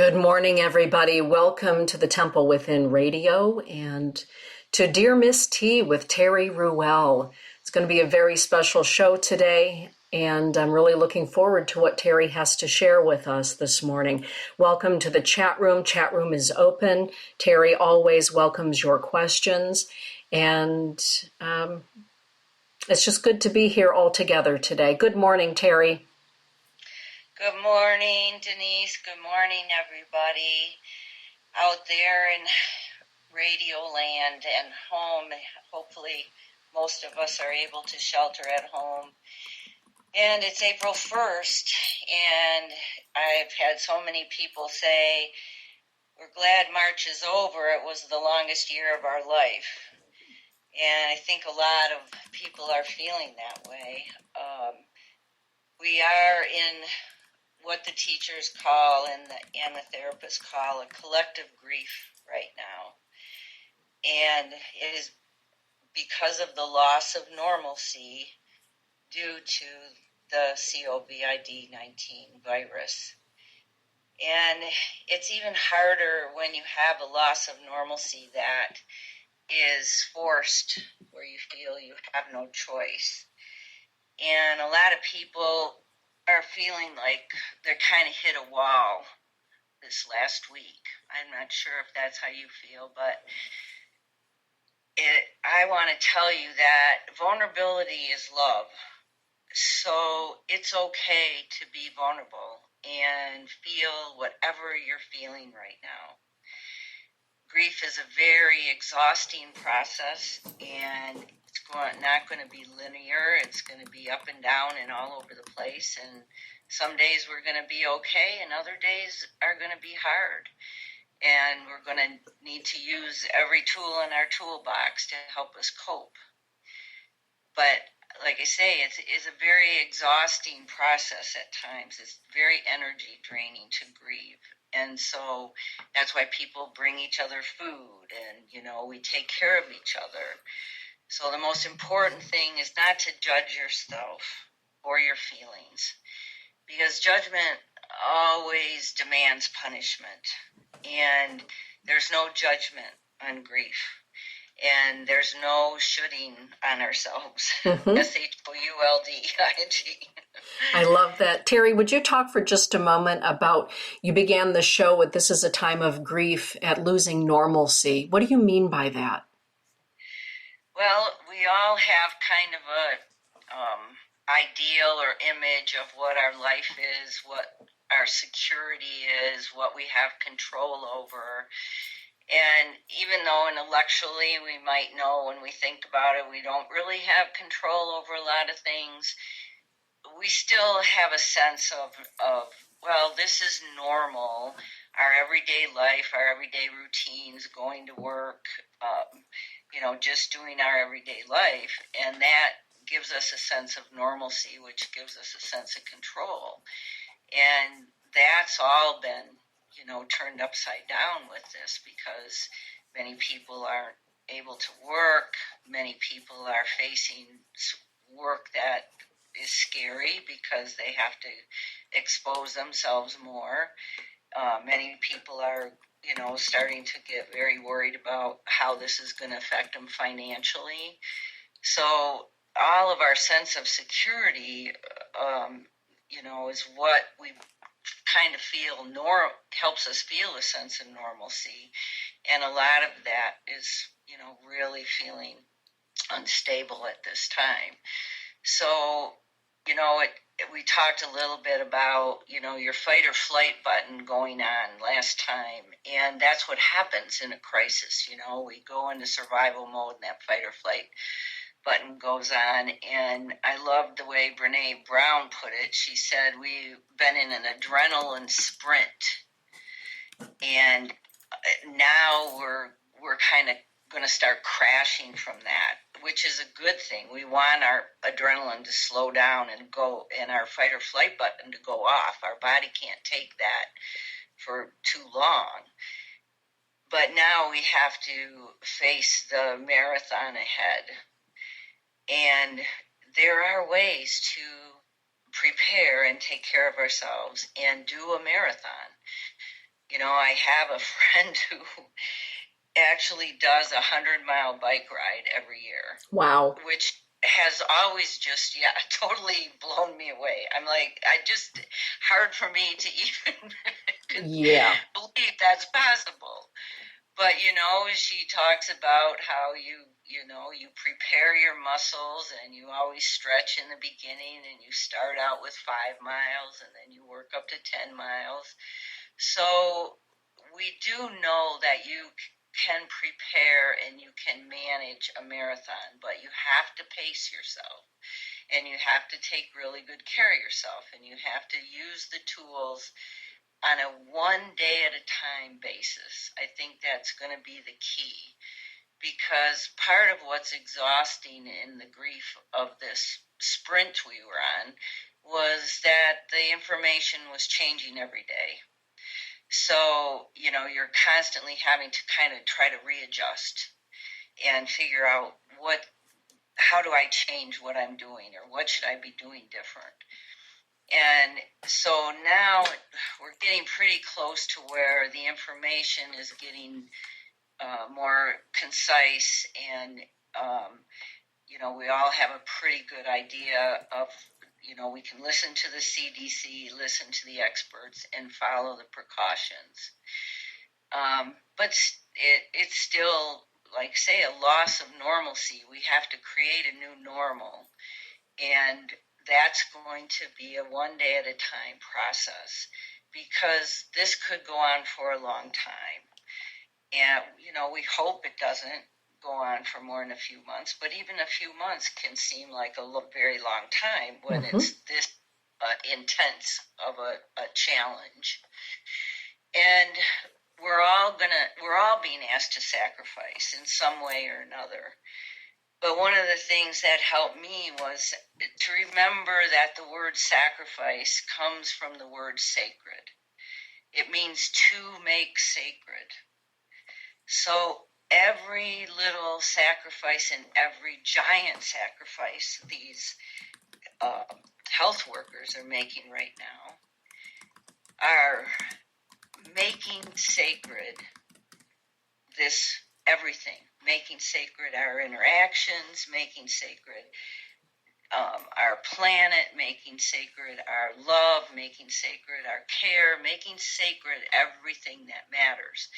Good morning, everybody. Welcome to the Temple Within Radio and to Dear Miss T with Terry Ruelle. It's going to be a very special show today, and I'm really looking forward to what Terry has to share with us this morning. Welcome to the chat room. Chat room is open. Terry always welcomes your questions, and it's just good to be here all together today. Good morning, Terry. Good morning, Denise. Good morning, everybody out there in radio land and home. Hopefully, most of us are able to shelter at home. And it's April 1st, and I've had so many people say, we're glad March is over. It was the longest year of our life. And I think a lot of people are feeling that way. We are in what the teachers call and the therapists call a collective grief right now. And it is because of the loss of normalcy due to the COVID-19 virus. And it's even harder when you have a loss of normalcy that is forced, where you feel you have no choice. And a lot of people are feeling like they're kind of hit a wall this last week. I'm not sure if that's how you feel, but I want to tell you that vulnerability is love. So it's okay to be vulnerable and feel whatever you're feeling right now. Grief is a very exhausting process, and it's not going to be linear. It's going to be up and down and all over the place. And some days we're going to be okay, and other days are going to be hard. And we're going to need to use every tool in our toolbox to help us cope. But like I say, it's a very exhausting process at times. It's very energy draining to grieve. And so that's why people bring each other food and, we take care of each other. So the most important thing is not to judge yourself or your feelings, because judgment always demands punishment. And there's no judgment on grief. And there's no shoulding on ourselves. Mm-hmm. SHOULDING. I love that. Terry, would you talk for just a moment about, you began the show with this is a time of grief at losing normalcy. What do you mean by that? Well, we all have kind of a ideal or image of what our life is, what our security is, what we have control over. And even though intellectually we might know when we think about it, we don't really have control over a lot of things, we still have a sense of well, this is normal, our everyday life, our everyday routines, going to work, just doing our everyday life. And that gives us a sense of normalcy, which gives us a sense of control. And that's all been turned upside down with this, because many people aren't able to work. Many people are facing work that is scary because they have to expose themselves more. Many people are, starting to get very worried about how this is going to affect them financially. So all of our sense of security, is what we kind of feel helps us feel a sense of normalcy. And a lot of that is, really feeling unstable at this time. So, we talked a little bit about, your fight or flight button going on last time. And that's what happens in a crisis. We go into survival mode and that fight or flight button goes on. And I loved the way Brene Brown put it. She said, we've been in an adrenaline sprint, and now we're kind of going to start crashing from that, which is a good thing. We want our adrenaline to slow down and go, and our fight or flight button to go off. Our body can't take that for too long. But now we have to face the marathon ahead. And there are ways to prepare and take care of ourselves and do a marathon. I have a friend who actually does a 100-mile bike ride every year. Wow. Which has always just, totally blown me away. I'm like, hard for me to even believe that's possible. But, she talks about how you prepare your muscles and you always stretch in the beginning and you start out with 5 miles and then you work up to 10 miles. So we do know that you can prepare and you can manage a marathon, but you have to pace yourself and you have to take really good care of yourself and you have to use the tools on a one day at a time basis. I think that's going to be the key, because part of what's exhausting in the grief of this sprint we were on was that the information was changing every day. So, you're constantly having to kind of try to readjust and figure out how do I change what I'm doing, or what should I be doing different? And so now we're getting pretty close to where the information is getting more concise, and we all have a pretty good idea of, we can listen to the CDC, listen to the experts, and follow the precautions. But it's still, like, say, a loss of normalcy. We have to create a new normal, and that's going to be a one day at a time process, because this could go on for a long time. And, we hope it doesn't go on for more than a few months, but even a few months can seem like a very long time when it's this intense of a challenge. And we're all being asked to sacrifice in some way or another. But one of the things that helped me was to remember that the word sacrifice comes from the word sacred. It means to make sacred. So every little sacrifice and every giant sacrifice these health workers are making right now are making sacred this everything, making sacred our interactions, making sacred our planet, making sacred our love, making sacred our care, making sacred everything that matters.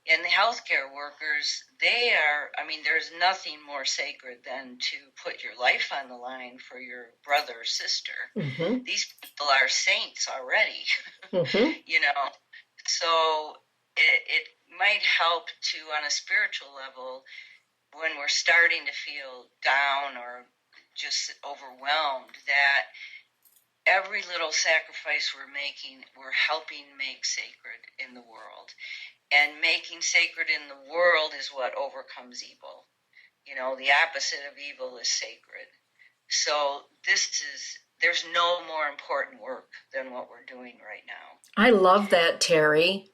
And the healthcare workers, there's nothing more sacred than to put your life on the line for your brother or sister. Mm-hmm. These people are saints already, mm-hmm. So it might help to, on a spiritual level, when we're starting to feel down or just overwhelmed, that every little sacrifice we're making, we're helping make sacred in the world. And making sacred in the world is what overcomes evil. The opposite of evil is sacred. So there's no more important work than what we're doing right now. I love that, Terry.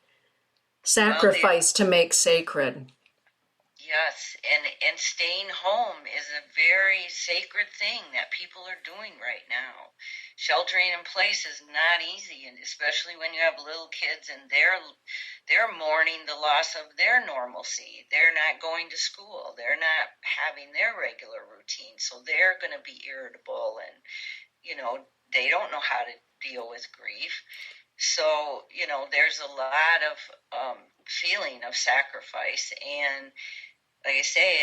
Sacrifice to make sacred. Yes, and staying home is a very sacred thing that people are doing right now. Sheltering in place is not easy, and especially when you have little kids and they're mourning the loss of their normalcy. They're not going to school. They're not having their regular routine, so they're going to be irritable, and they don't know how to deal with grief. So there's a lot of feeling of sacrifice, and like I say,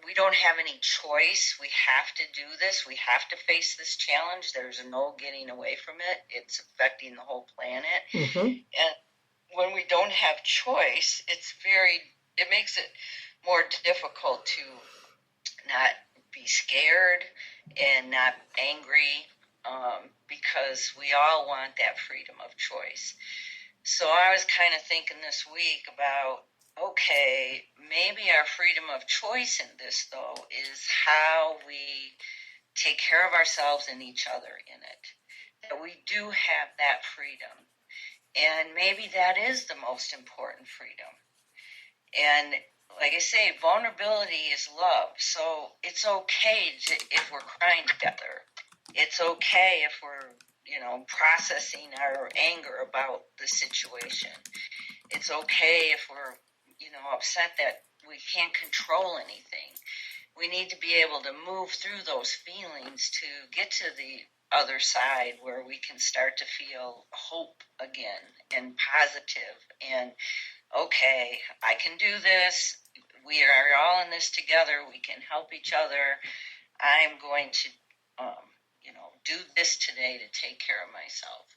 we don't have any choice. We have to do this. We have to face this challenge. There's no getting away from it. It's affecting the whole planet. Mm-hmm. And when we don't have choice, it makes it more difficult to not be scared and not angry, because we all want that freedom of choice. So I was kind of thinking this week about, okay, maybe our freedom of choice in this, though, is how we take care of ourselves and each other in it. That we do have that freedom. And maybe that is the most important freedom. And like I say, vulnerability is love. So it's okay if we're crying together. It's okay if we're, processing our anger about the situation. It's okay if we're, upset that we can't control anything. We need to be able to move through those feelings to get to the other side where we can start to feel hope again and positive and, okay, I can do this. We are all in this together. We can help each other. I'm going to, do this today to take care of myself.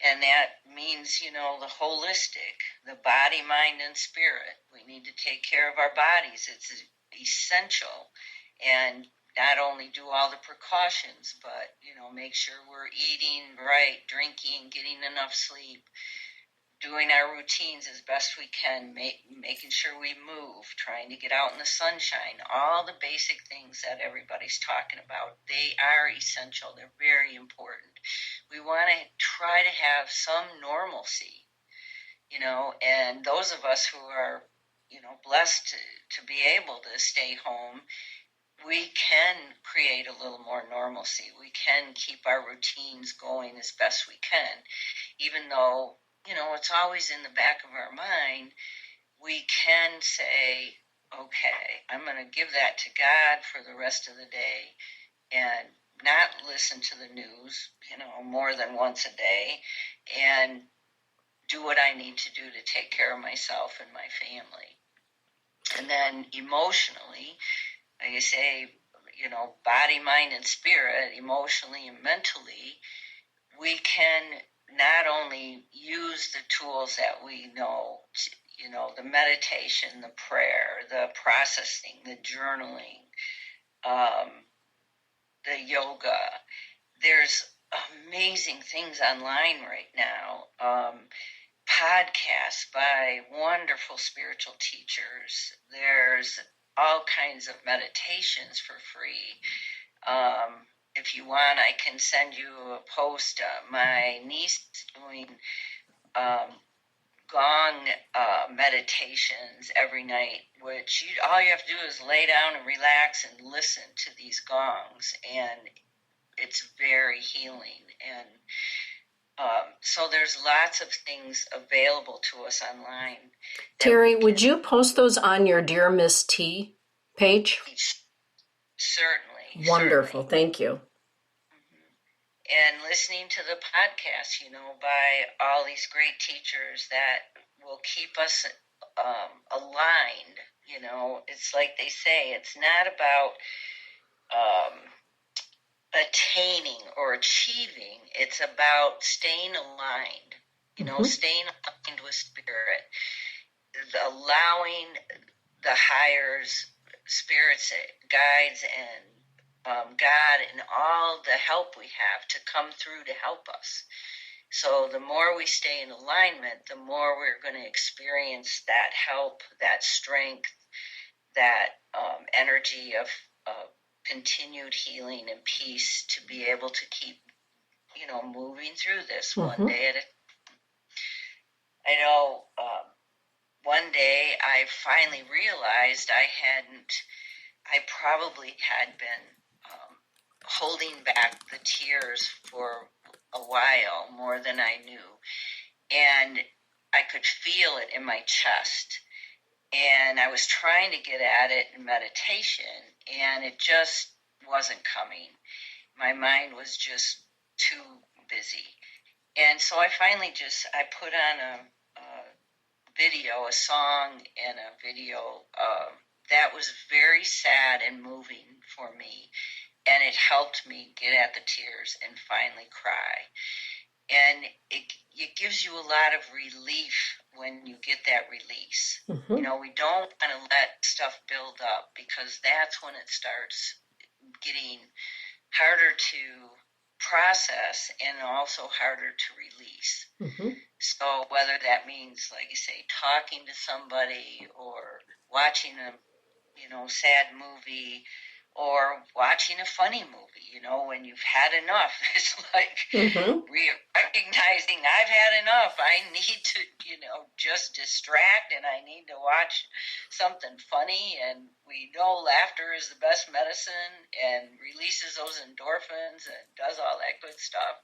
And that means, the holistic, the body, mind, and spirit. We need to take care of our bodies. It's essential. And not only do all the precautions, but, make sure we're eating right, drinking, getting enough sleep, doing our routines as best we can, making sure we move, trying to get out in the sunshine, all the basic things that everybody's talking about. They are essential. They're very important. We want to try to have some normalcy, and those of us who are, blessed to be able to stay home, we can create a little more normalcy. We can keep our routines going as best we can, even though it's always in the back of our mind. We can say, okay, I'm going to give that to God for the rest of the day and not listen to the news, more than once a day, and do what I need to do to take care of myself and my family. And then emotionally, like I say, body, mind, and spirit, emotionally and mentally, we can not only use the tools that we know, the meditation, the prayer, the processing, the journaling, the yoga. There's amazing things online right now. Podcasts by wonderful spiritual teachers. There's all kinds of meditations for free. If you want, I can send you a post. My niece is doing gong meditations every night, which all you have to do is lay down and relax and listen to these gongs, and it's very healing. And so there's lots of things available to us online. Terry, would you post those on your Dear Miss T page? Certainly. Wonderful. Certainly. Thank you. And listening to the podcast, by all these great teachers that will keep us aligned. It's like they say, it's not about attaining or achieving. It's about staying aligned, staying aligned with spirit, allowing the higher spirits, guides, and God and all the help we have to come through to help us. So the more we stay in alignment, the more we're going to experience that help, that strength, that energy of continued healing and peace to be able to keep, moving through this one day at a time. I know one day I finally realized I probably had been holding back the tears for a while, more than I knew. And I could feel it in my chest. And I was trying to get at it in meditation, and it just wasn't coming. My mind was just too busy. And so I finally I put on a video, a song and a video that was very sad and moving for me. And it helped me get at the tears and finally cry. And it gives you a lot of relief when you get that release. We don't want to let stuff build up, because that's when it starts getting harder to process and also harder to release. So whether that means, like you say, talking to somebody or watching a sad movie, or watching a funny movie, when you've had enough. It's like recognizing I've had enough. I need to, just distract, and I need to watch something funny. And we know laughter is the best medicine and releases those endorphins and does all that good stuff.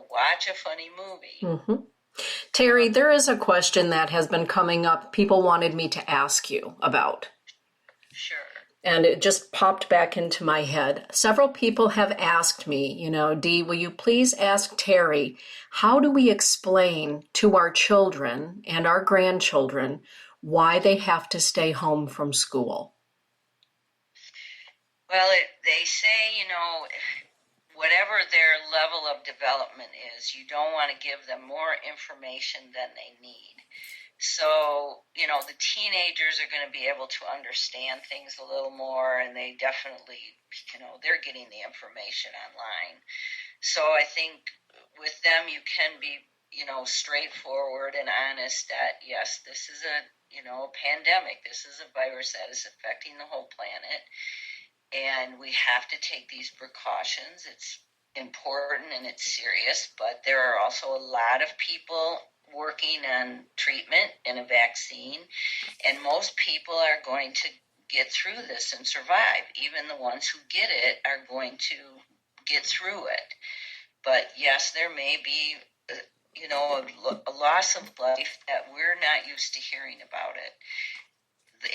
watch a funny movie. Mm-hmm. Terry, there is a question that has been coming up. People wanted me to ask you about. Sure. And it just popped back into my head. Several people have asked me, Dee, will you please ask Terry, how do we explain to our children and our grandchildren why they have to stay home from school? Well, they say, whatever their level of development is, you don't want to give them more information than they need. So, the teenagers are going to be able to understand things a little more, and they definitely, they're getting the information online. So I think with them, you can be, straightforward and honest that, yes, this is a pandemic. This is a virus that is affecting the whole planet, and we have to take these precautions. It's important and it's serious, but there are also a lot of people working on treatment and a vaccine, and most people are going to get through this and survive. Even the ones who get it are going to get through it. But yes, there may be a loss of life that we're not used to hearing about it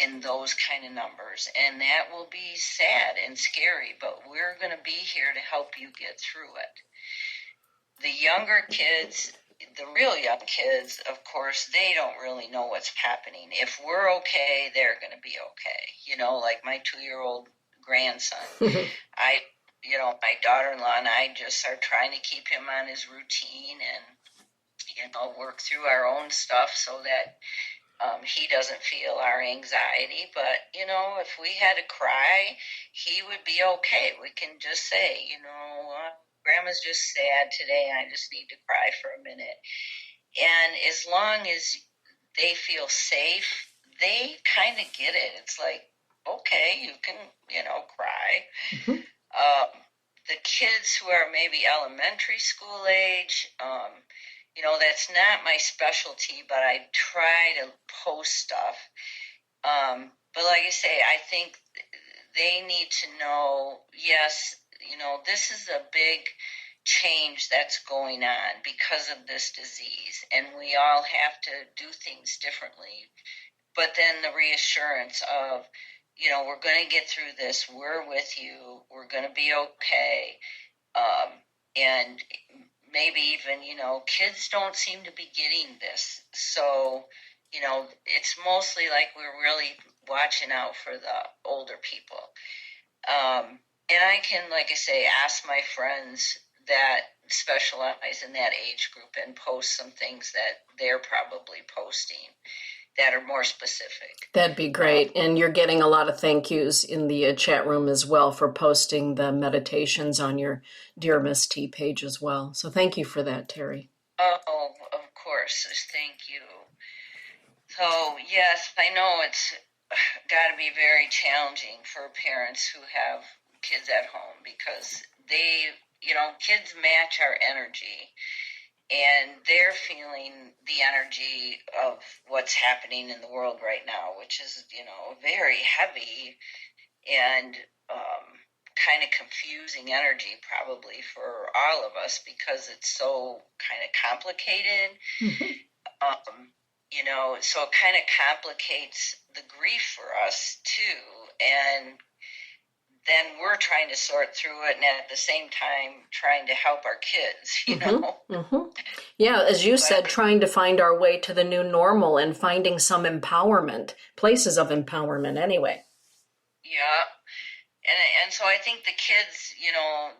in those kind of numbers, and that will be sad and scary, but we're going to be here to help you get through it. The younger kids, the real young kids, of course, they don't really know what's happening. If we're okay, they're going to be okay. Like my 2-year-old grandson. My daughter-in-law and I just are trying to keep him on his routine and, work through our own stuff so that he doesn't feel our anxiety. But, if we had to cry, he would be okay. We can just say, Grandma's just sad today. I just need to cry for a minute. And as long as they feel safe, they kind of get it. It's like, okay, you can, cry. Mm-hmm. The kids who are maybe elementary school age, that's not my specialty, but I try to post stuff. But like I say, I think they need to know, yes, this is a big change that's going on because of this disease, and we all have to do things differently. But then the reassurance of, we're going to get through this. We're with you. We're going to be okay. And maybe even, kids don't seem to be getting this. So, it's mostly like we're really watching out for the older people. And I can, like I say, ask my friends that specialize in that age group and post some things that they're probably posting that are more specific. That'd be great. And you're getting a lot of thank yous in the chat room as well for posting the meditations on your Dear Miss T page as well. So thank you for that, Terry. Oh, of course. Thank you. So, yes, I know it's got to be very challenging for parents who have kids at home because they, kids match our energy. And they're feeling the energy of what's happening in the world right now, which is, very heavy and kind of confusing energy probably for all of us because it's so kind of complicated. Mm-hmm. So it kind of complicates the grief for us too. And then we're trying to sort through it and at the same time trying to help our kids, Mm-hmm. Yeah, as you said, trying to find our way to the new normal and finding some empowerment, places of empowerment anyway. Yeah. And so I think the kids,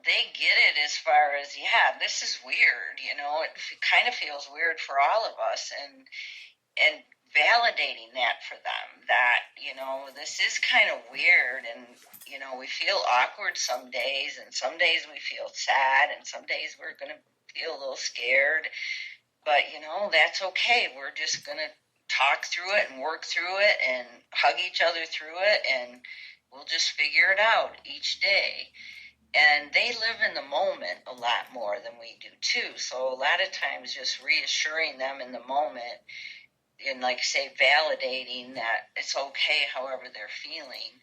they get it as far as, this is weird, it kind of feels weird for all of us and validating that for them that, this is kind of weird and, we feel awkward some days and some days we feel sad and some days we're going to feel a little scared, but, that's okay. We're just going to talk through it and work through it and hug each other through it and we'll just figure it out each day. And they live in the moment a lot more than we do too. So a lot of times just reassuring them in the moment and like say validating that it's okay however they're feeling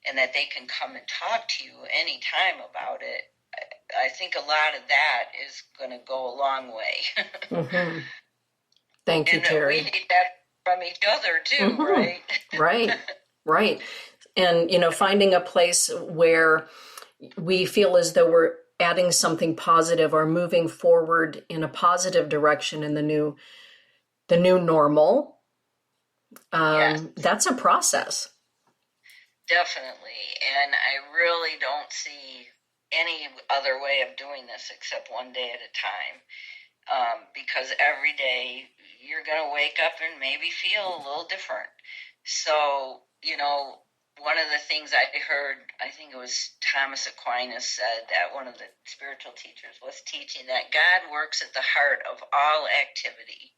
and that they can come and talk to you anytime about it. I think a lot of that is going to go a long way. Mm-hmm. Thank you, And Terry. we need that from each other too, Mm-hmm. right? Right. And, finding a place where we feel as though we're adding something positive or moving forward in a positive direction in the new normal. Yes. That's a process. Definitely. And I really don't see any other way of doing this except one day at a time. Because every day you're going to wake up and maybe feel a little different. So, one of the things I heard, I think it was Thomas Aquinas said that one of the spiritual teachers was teaching that God works at the heart of all activity.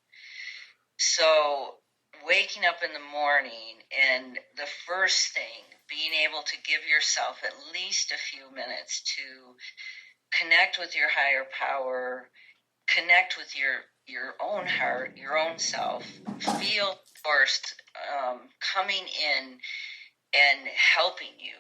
So, waking up in the morning and the first thing, being able to give yourself at least a few minutes to connect with your higher power, connect with your own heart, your own self, feel forced coming in and helping you,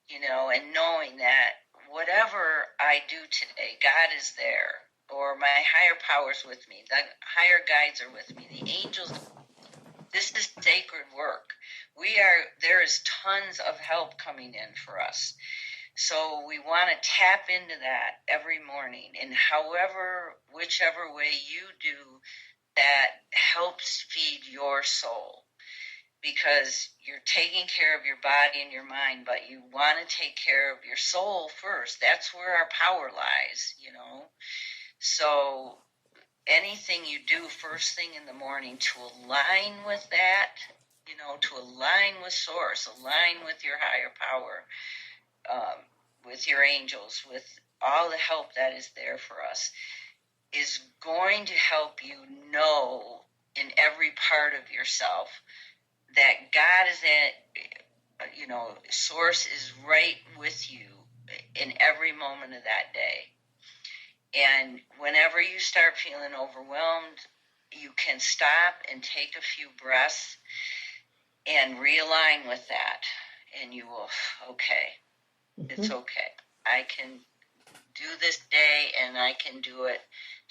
and knowing that whatever I do today, God is there, or my higher power's with me, the higher guides are with me, the angels. This is sacred work. There is tons of help coming in for us. So we want to tap into that every morning, and whichever way you do that helps feed your soul, because you're taking care of your body and your mind, but you want to take care of your soul first. That's where our power lies, So anything you do first thing in the morning to align with that, to align with source, align with your higher power, with your angels, with all the help that is there for us, is going to help you know in every part of yourself that God is source is right with you in every moment of that day. And whenever you start feeling overwhelmed, you can stop and take a few breaths and realign with that. And you will, okay, it's okay. I can do this day, and I can do it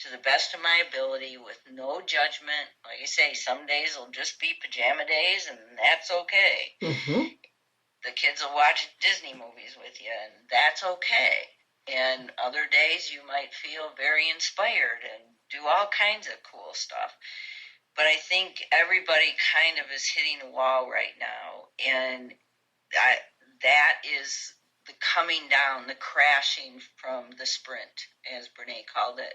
to the best of my ability with no judgment. Like I say, some days will just be pajama days, and that's okay. The kids will watch Disney movies with you, and that's okay. And other days you might feel very inspired and do all kinds of cool stuff. But I think everybody kind of is hitting a wall right now, and that is the coming down, the crashing from the sprint, as Brene called it.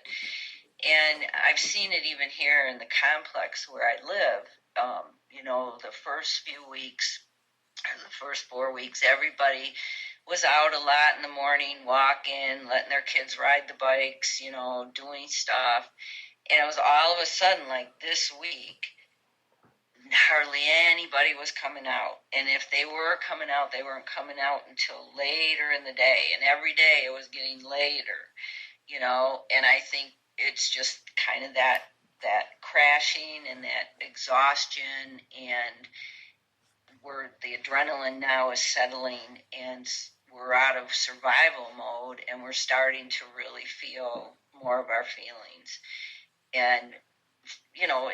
And I've seen it even here in the complex where I live. The first few weeks, or the first 4 weeks, everybody was out a lot in the morning, walking, letting their kids ride the bikes, doing stuff. And it was all of a sudden, like this week, hardly anybody was coming out. And if they were coming out, they weren't coming out until later in the day. And every day it was getting later, and I think it's just kind of that crashing and that exhaustion, and where the adrenaline now is settling, and we're out of survival mode, and we're starting to really feel more of our feelings. And,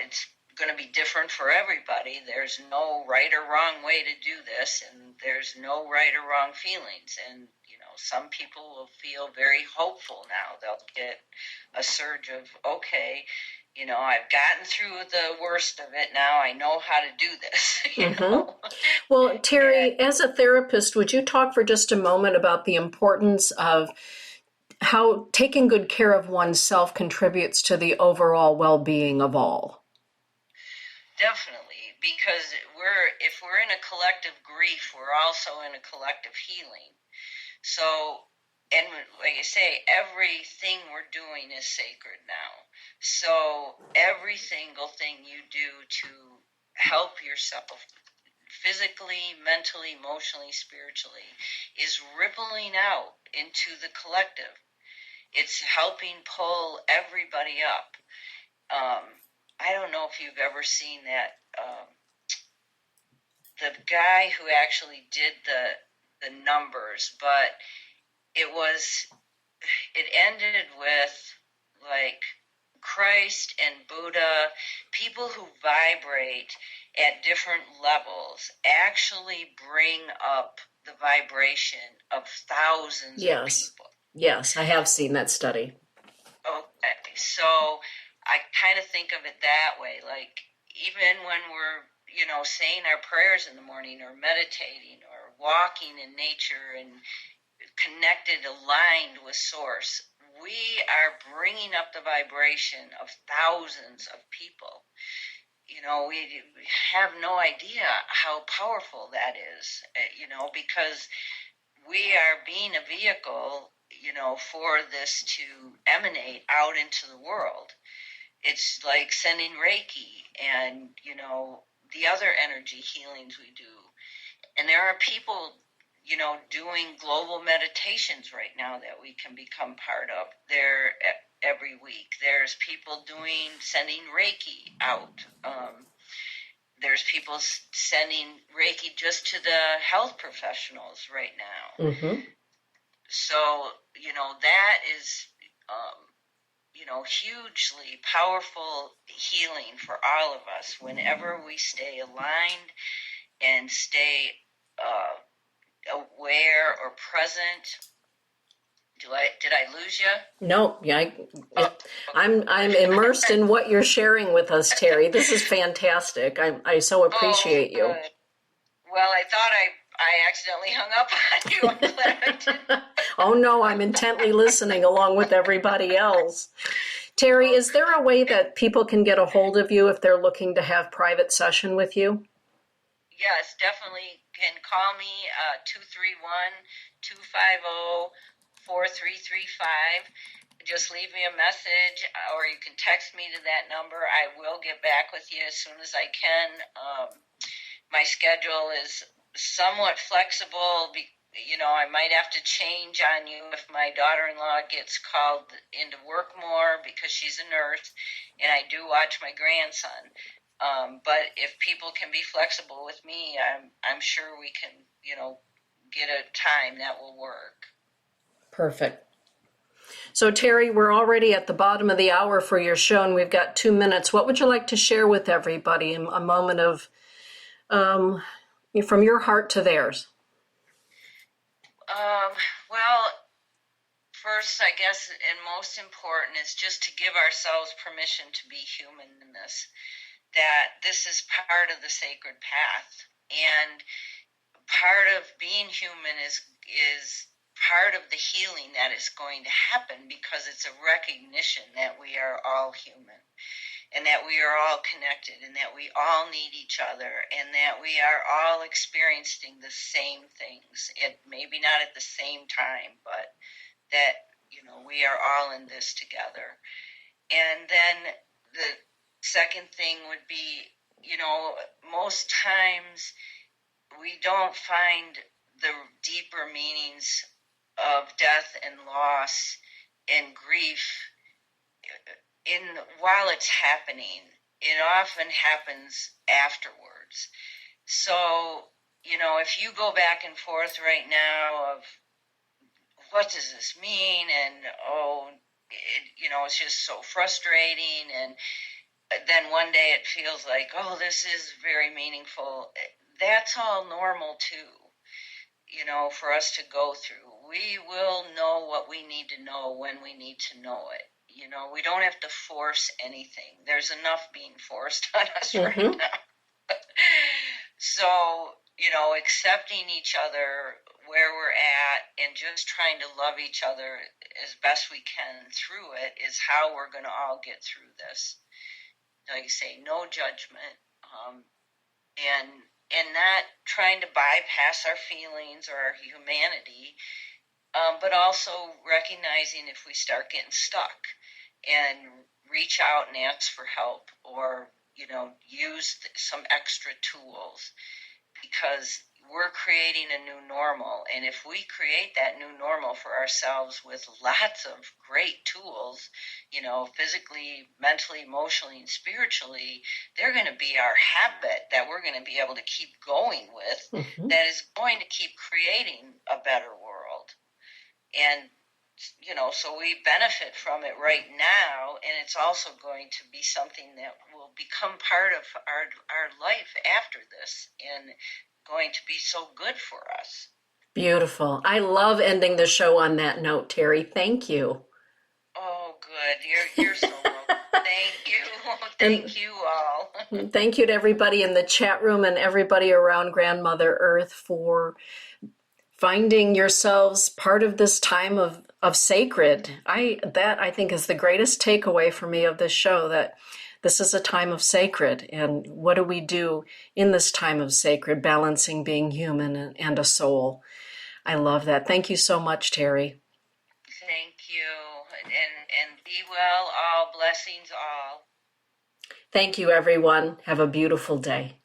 it's going to be different for everybody. There's no right or wrong way to do this, and there's no right or wrong feelings. And, some people will feel very hopeful now. They'll get a surge of, okay, I've gotten through the worst of it. Now I know how to do this. Well, Terry, as a therapist, would you talk for just a moment about the importance of how taking good care of oneself contributes to the overall well-being of all? Definitely, because if we're in a collective grief, we're also in a collective healing. So, and like I say, everything we're doing is sacred now. So every single thing you do to help yourself physically, mentally, emotionally, spiritually is rippling out into the collective. It's helping pull everybody up. I don't know if you've ever seen that. The guy who actually did the numbers, but it was it ended with like Christ and Buddha, people who vibrate at different levels actually bring up the vibration of thousands of people. Yes, I have seen that study. Okay, so I kind of think of it that way. Like, even when we're, saying our prayers in the morning or meditating or walking in nature and connected, aligned with Source, we are bringing up the vibration of thousands of people. We have no idea how powerful that is, because we are being a vehicle, for this to emanate out into the world. It's like sending Reiki and, the other energy healings we do. And there are people, doing global meditations right now that we can become part of. There every week. There's people sending Reiki out. There's people sending Reiki just to the health professionals right now. Mm-hmm. So, that is, hugely powerful healing for all of us whenever we stay aligned and stay aware or present. Did I lose you? No, yeah, I'm immersed in what you're sharing with us, Terry. This is fantastic. I so appreciate you. Well, I thought I accidentally hung up on you. I'm glad I didn't. Oh no, I'm intently listening along with everybody else. Terry, is there a way that people can get a hold of you if they're looking to have private session with you? Yes, definitely can call me 231-250-4335. Just leave me a message, or you can text me to that number. I will get back with you as soon as I can. My schedule is somewhat flexible. I might have to change on you if my daughter-in-law gets called into work more because she's a nurse, and I do watch my grandson. But if people can be flexible with me, I'm sure we can, get a time that will work. Perfect. So, Terry, we're already at the bottom of the hour for your show, and we've got 2 minutes. What would you like to share with everybody in a moment of from your heart to theirs? Well, first, I guess, and most important is just to give ourselves permission to be human in this, that this is part of the sacred path. And part of being human is part of the healing that is going to happen, because it's a recognition that we are all human and that we are all connected and that we all need each other and that we are all experiencing the same things. It maybe not at the same time, but that, we are all in this together. And then the second thing would be, most times we don't find the deeper meanings of death and loss and grief while it's happening. It often happens afterwards. So, if you go back and forth right now of what does this mean, and it's just so frustrating, and then one day it feels like, oh, this is very meaningful. That's all normal too, for us to go through. We will know what we need to know when we need to know it. We don't have to force anything. There's enough being forced on us right now. So, accepting each other where we're at and just trying to love each other as best we can through it is how we're going to all get through this. Like I say, no judgment, and not trying to bypass our feelings or our humanity, but also recognizing if we start getting stuck and reach out and ask for help, or use some extra tools, because we're creating a new normal. And if we create that new normal for ourselves with lots of great tools, physically, mentally, emotionally, and spiritually, they're going to be our habit that we're going to be able to keep going with, that is going to keep creating a better world. And so we benefit from it right now, and it's also going to be something that will become part of our life after this, and going to be so good for us. Beautiful. I love ending the show on that note, Terry. Thank you. Oh, good. You're so welcome. Thank you. Thank you all. Thank you to everybody in the chat room and everybody around Grandmother Earth for finding yourselves part of this time of sacred. I think is the greatest takeaway for me of this show, that this is a time of sacred. And what do we do in this time of sacred, balancing being human and a soul? I love that. Thank you so much, Terry. Thank you. And be well, all. Blessings, all. Thank you, everyone. Have a beautiful day.